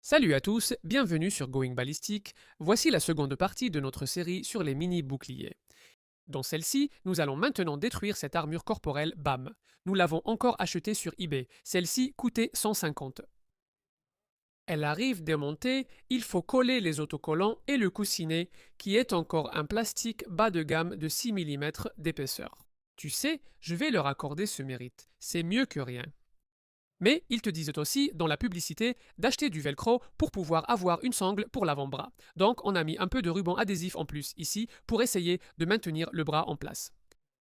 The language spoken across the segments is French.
Salut à tous, bienvenue sur Going Ballistic. Voici la seconde partie de notre série sur les mini-boucliers. Dans celle-ci, nous allons maintenant détruire cette armure corporelle BAM. Nous l'avons encore achetée sur eBay. Celle-ci coûtait 150. Elle arrive démontée, il faut coller les autocollants et le coussinet, qui est encore un plastique bas de gamme de 6 mm d'épaisseur. Tu sais, je vais leur accorder ce mérite. C'est mieux que rien. Mais ils te disent aussi, dans la publicité, d'acheter du velcro pour pouvoir avoir une sangle pour l'avant-bras. Donc on a mis un peu de ruban adhésif en plus ici pour essayer de maintenir le bras en place.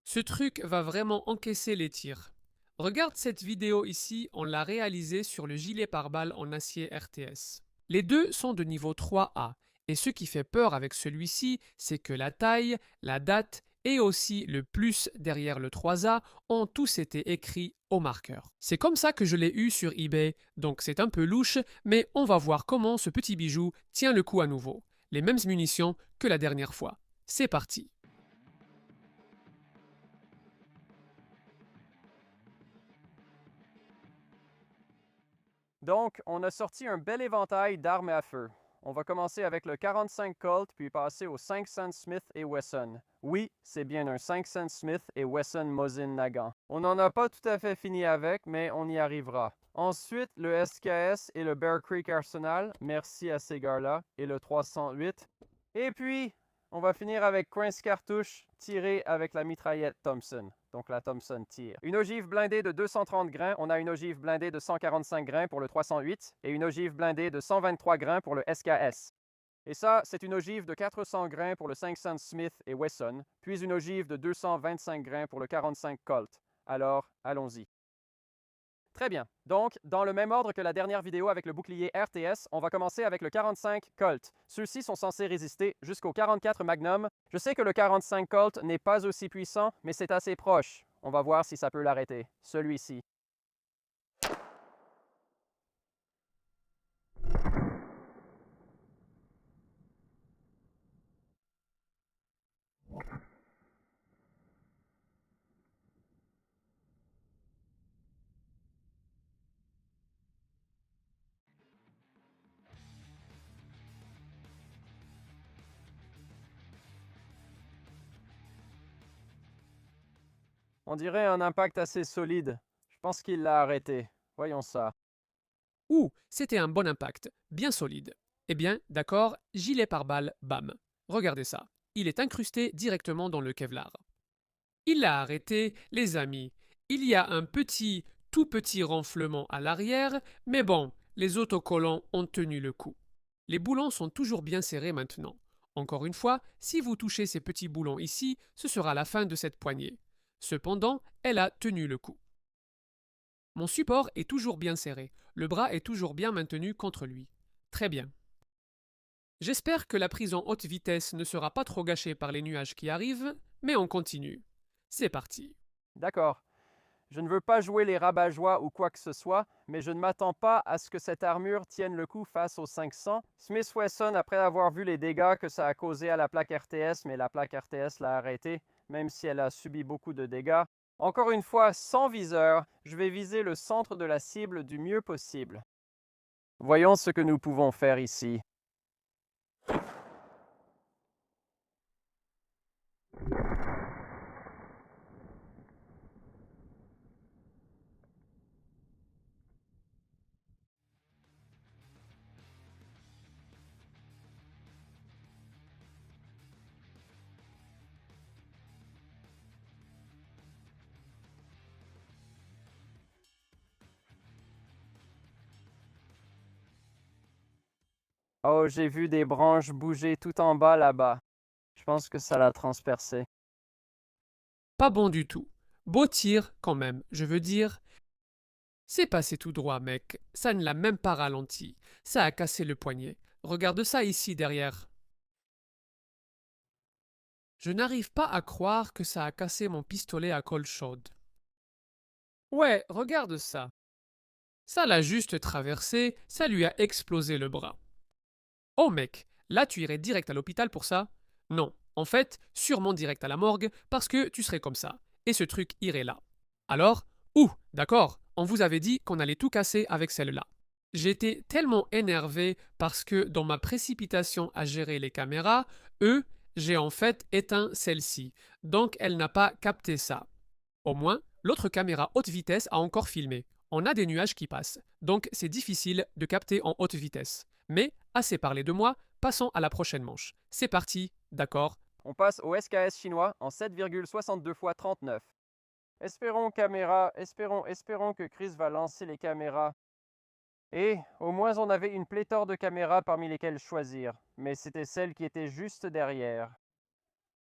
Ce truc va vraiment encaisser les tirs. Regarde cette vidéo ici, on l'a réalisée sur le gilet pare-balles en acier RTS. Les deux sont de niveau 3A, et ce qui fait peur avec celui-ci, c'est que la taille, la date et aussi le plus derrière le 3A ont tous été écrits au marqueur. C'est comme ça que je l'ai eu sur eBay, donc c'est un peu louche, mais on va voir comment ce petit bijou tient le coup à nouveau. Les mêmes munitions que la dernière fois. C'est parti. Donc, on a sorti un bel éventail d'armes à feu. On va commencer avec le 45 Colt, puis passer au 500 Smith & Wesson. Oui, c'est bien un 500 Smith & Wesson Mosin Nagant. On n'en a pas tout à fait fini avec, mais on y arrivera. Ensuite, le SKS et le Bear Creek Arsenal, merci à ces gars-là, et le 308. Et puis, on va finir avec 15 cartouches tirées avec la mitraillette Thompson. Donc la Thompson tire. Une ogive blindée de 230 grains, on a une ogive blindée de 145 grains pour le 308 et une ogive blindée de 123 grains pour le SKS. Et ça, c'est une ogive de 400 grains pour le 500 Smith & Wesson, puis une ogive de 225 grains pour le 45 Colt. Alors, allons-y. Très bien. Donc, dans le même ordre que la dernière vidéo avec le bouclier RTS, on va commencer avec le 45 Colt. Ceux-ci sont censés résister jusqu'au 44 Magnum. Je sais que le 45 Colt n'est pas aussi puissant, mais c'est assez proche. On va voir si ça peut l'arrêter. Celui-ci. On dirait un impact assez solide. Je pense qu'il l'a arrêté. Voyons ça. Ouh, c'était un bon impact, bien solide. Eh bien, d'accord, gilet pare-balles, bam. Regardez ça. Il est incrusté directement dans le Kevlar. Il l'a arrêté, les amis. Il y a un petit, tout petit renflement à l'arrière, mais bon, les autocollants ont tenu le coup. Les boulons sont toujours bien serrés maintenant. Encore une fois, si vous touchez ces petits boulons ici, ce sera la fin de cette poignée. Cependant, elle a tenu le coup. Mon support est toujours bien serré, le bras est toujours bien maintenu contre lui. Très bien. J'espère que la prise en haute vitesse ne sera pas trop gâchée par les nuages qui arrivent, mais on continue. C'est parti. D'accord. Je ne veux pas jouer les rabat-joie ou quoi que ce soit, mais je ne m'attends pas à ce que cette armure tienne le coup face aux 500. Smith Wesson, après avoir vu les dégâts que ça a causé à la plaque RTS, mais la plaque RTS l'a arrêtée, même si elle a subi beaucoup de dégâts. Encore une fois, sans viseur, je vais viser le centre de la cible du mieux possible. Voyons ce que nous pouvons faire ici. Oh, j'ai vu des branches bouger tout en bas là-bas. Je pense que ça l'a transpercé. Pas bon du tout. Beau tir, quand même, je veux dire. C'est passé tout droit, mec. Ça ne l'a même pas ralenti. Ça a cassé le poignet. Regarde ça ici derrière. Je n'arrive pas à croire que ça a cassé mon pistolet à colle chaude. Ouais, regarde ça. Ça l'a juste traversé, ça lui a explosé le bras. Oh mec, là tu irais direct à l'hôpital pour ça? Non, en fait, sûrement direct à la morgue, parce que tu serais comme ça, et ce truc irait là. Alors, ouh, d'accord, on vous avait dit qu'on allait tout casser avec celle-là. J'étais tellement énervé parce que dans ma précipitation à gérer les caméras, j'ai en fait éteint celle-ci, donc elle n'a pas capté ça. Au moins, l'autre caméra haute vitesse a encore filmé. On a des nuages qui passent, donc c'est difficile de capter en haute vitesse. Mais assez parlé de moi, passons à la prochaine manche. C'est parti, d'accord? On passe au SKS chinois en 7,62 x 39. Espérons caméra, espérons que Chris va lancer les caméras. Et au moins on avait une pléthore de caméras parmi lesquelles choisir, mais c'était celle qui était juste derrière.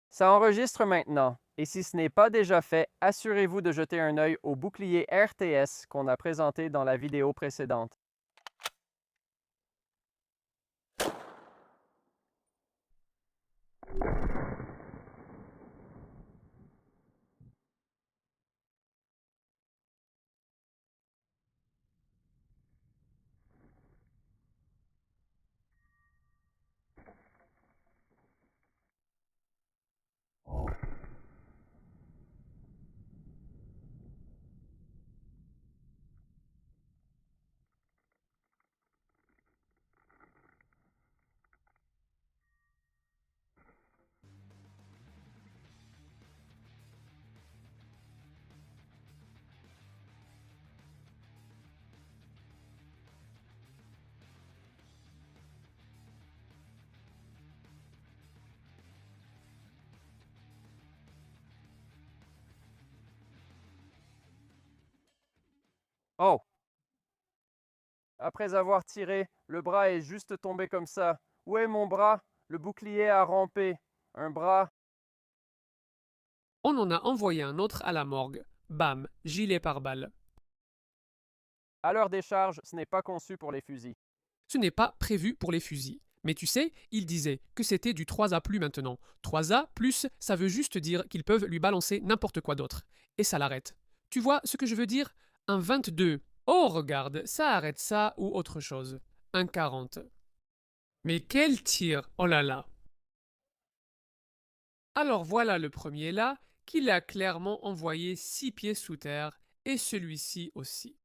Ça enregistre maintenant, et si ce n'est pas déjà fait, assurez-vous de jeter un œil au bouclier RTS qu'on a présenté dans la vidéo précédente. Oh! Après avoir tiré, le bras est juste tombé comme ça. Où est mon bras? Le bouclier a rampé. Un bras. On en a envoyé un autre à la morgue. Bam, gilet pare-balles. À leur décharge, ce n'est pas conçu pour les fusils. Ce n'est pas prévu pour les fusils. Mais tu sais, il disait que c'était du 3A plus maintenant. 3A plus, ça veut juste dire qu'ils peuvent lui balancer n'importe quoi d'autre. Et ça l'arrête. Tu vois ce que je veux dire? Un 22. Oh, regarde, ça arrête ça ou autre chose. Un 40. Mais quel tir! Oh là là! Alors voilà le premier là, qu'il a clairement envoyé 6 pieds sous terre, et celui-ci aussi.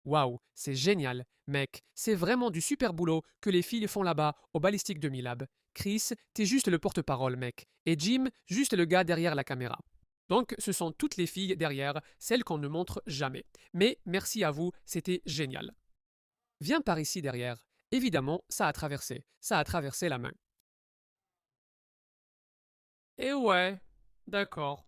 Waouh, c'est génial, mec, c'est vraiment du super boulot que les filles font là-bas au Ballistic 2000 Lab. Chris, t'es juste le porte-parole, mec, et Jim, juste le gars derrière la caméra. Donc, ce sont toutes les filles derrière, celles qu'on ne montre jamais. Mais merci à vous, c'était génial. Viens par ici derrière. Évidemment, ça a traversé la main. Et ouais, d'accord.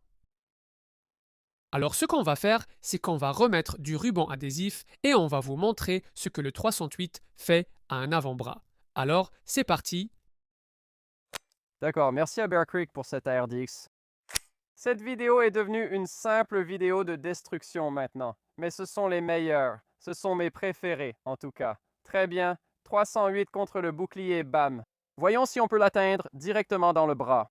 Alors ce qu'on va faire, c'est qu'on va remettre du ruban adhésif et on va vous montrer ce que le 308 fait à un avant-bras. Alors c'est parti. D'accord, merci à Bear Creek pour cet ARDX. Cette vidéo est devenue une simple vidéo de destruction maintenant, mais ce sont les meilleurs. Ce sont mes préférés, en tout cas. Très bien, 308 contre le bouclier BAM. Voyons si on peut l'atteindre directement dans le bras.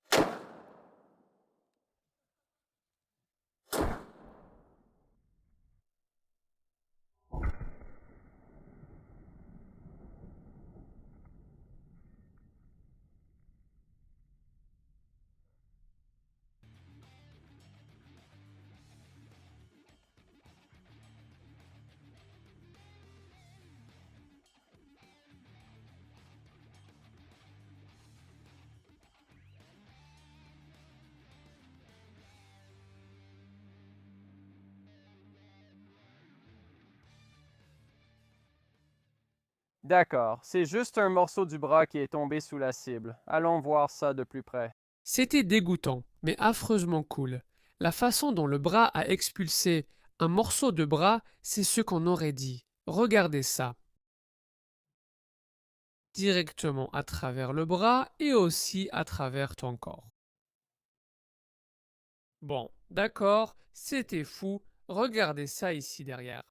D'accord, c'est juste un morceau du bras qui est tombé sous la cible. Allons voir ça de plus près. C'était dégoûtant, mais affreusement cool. La façon dont le bras a expulsé un morceau de bras, c'est ce qu'on aurait dit. Regardez ça. Directement à travers le bras et aussi à travers ton corps. Bon, d'accord, c'était fou. Regardez ça ici derrière.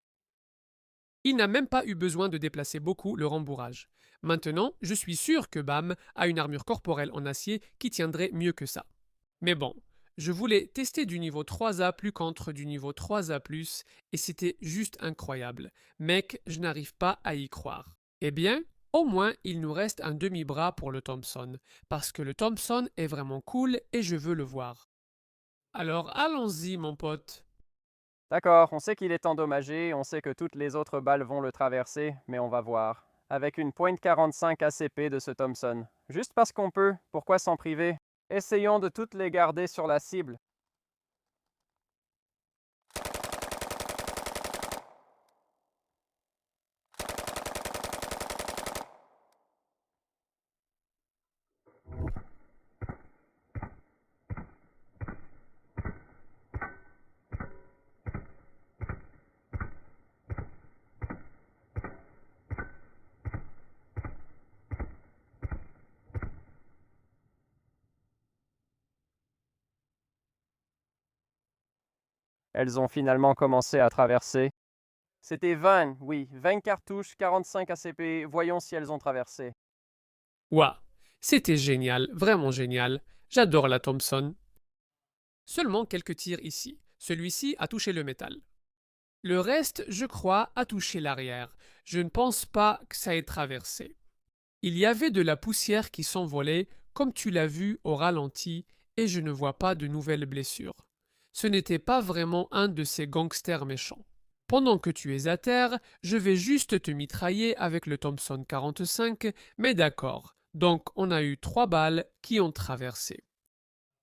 Il n'a même pas eu besoin de déplacer beaucoup le rembourrage. Maintenant, je suis sûr que BAM a une armure corporelle en acier qui tiendrait mieux que ça. Mais bon, je voulais tester du niveau 3A plus contre du niveau 3A+, et c'était juste incroyable. Mec, je n'arrive pas à y croire. Eh bien, au moins, il nous reste un demi-bras pour le Thompson, parce que le Thompson est vraiment cool et je veux le voir. Alors allons-y, mon pote. D'accord, on sait qu'il est endommagé, on sait que toutes les autres balles vont le traverser, mais on va voir. Avec une .45 ACP de ce Thompson. Juste parce qu'on peut, pourquoi s'en priver? Essayons de toutes les garder sur la cible. Elles ont finalement commencé à traverser. C'était 20, oui, 20 cartouches, 45 ACP, voyons si elles ont traversé. Ouah, c'était génial, vraiment génial. J'adore la Thompson. Seulement quelques tirs ici. Celui-ci a touché le métal. Le reste, je crois, a touché l'arrière. Je ne pense pas que ça ait traversé. Il y avait de la poussière qui s'envolait, comme tu l'as vu au ralenti, et je ne vois pas de nouvelles blessures. Ce n'était pas vraiment un de ces gangsters méchants. Pendant que tu es à terre, je vais juste te mitrailler avec le Thompson 45, mais d'accord. Donc on a eu 3 balles qui ont traversé.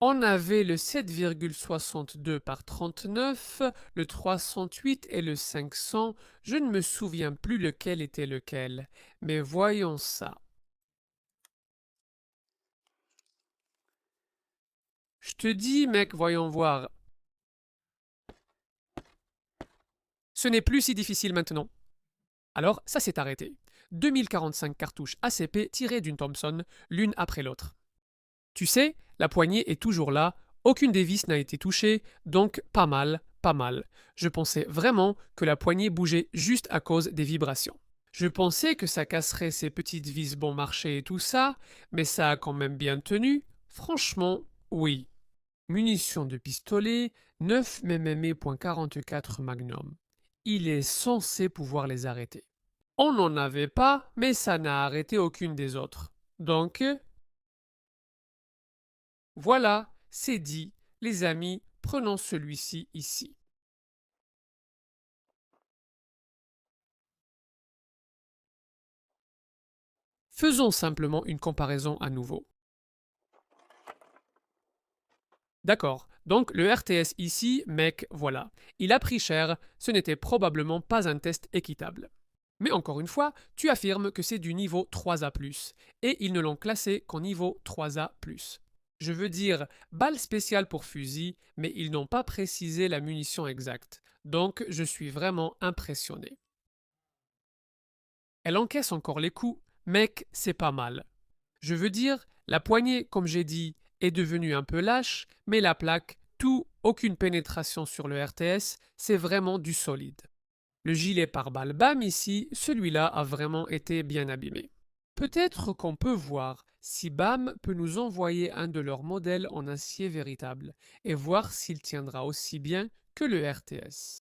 On avait le 7,62 par 39, le 308 et le 500. Je ne me souviens plus lequel était lequel. Mais voyons ça. Je te dis, mec, voyons voir. Ce n'est plus si difficile maintenant. Alors, ça s'est arrêté. 2045 cartouches ACP tirées d'une Thompson, l'une après l'autre. Tu sais, la poignée est toujours là, aucune des vis n'a été touchée, donc pas mal, pas mal. Je pensais vraiment que la poignée bougeait juste à cause des vibrations. Je pensais que ça casserait ces petites vis bon marché et tout ça, mais ça a quand même bien tenu. Franchement, oui. Munitions de pistolet, 9 mmé.44 Magnum. Il est censé pouvoir les arrêter. On n'en avait pas, mais ça n'a arrêté aucune des autres. Donc, voilà, c'est dit. Les amis, prenons celui-ci ici. Faisons simplement une comparaison à nouveau. D'accord, donc le RTS ici, mec, voilà. Il a pris cher, ce n'était probablement pas un test équitable. Mais encore une fois, tu affirmes que c'est du niveau 3A+, et ils ne l'ont classé qu'en niveau 3A+. Je veux dire, balle spéciale pour fusil, mais ils n'ont pas précisé la munition exacte, donc je suis vraiment impressionné. Elle encaisse encore les coups, mec, c'est pas mal. Je veux dire, la poignée, comme j'ai dit, est devenue un peu lâche, mais la plaque, tout, aucune pénétration sur le RTS, c'est vraiment du solide. Le gilet pare-balles BAM ici, celui-là a vraiment été bien abîmé. Peut-être qu'on peut voir si BAM peut nous envoyer un de leurs modèles en acier véritable et voir s'il tiendra aussi bien que le RTS.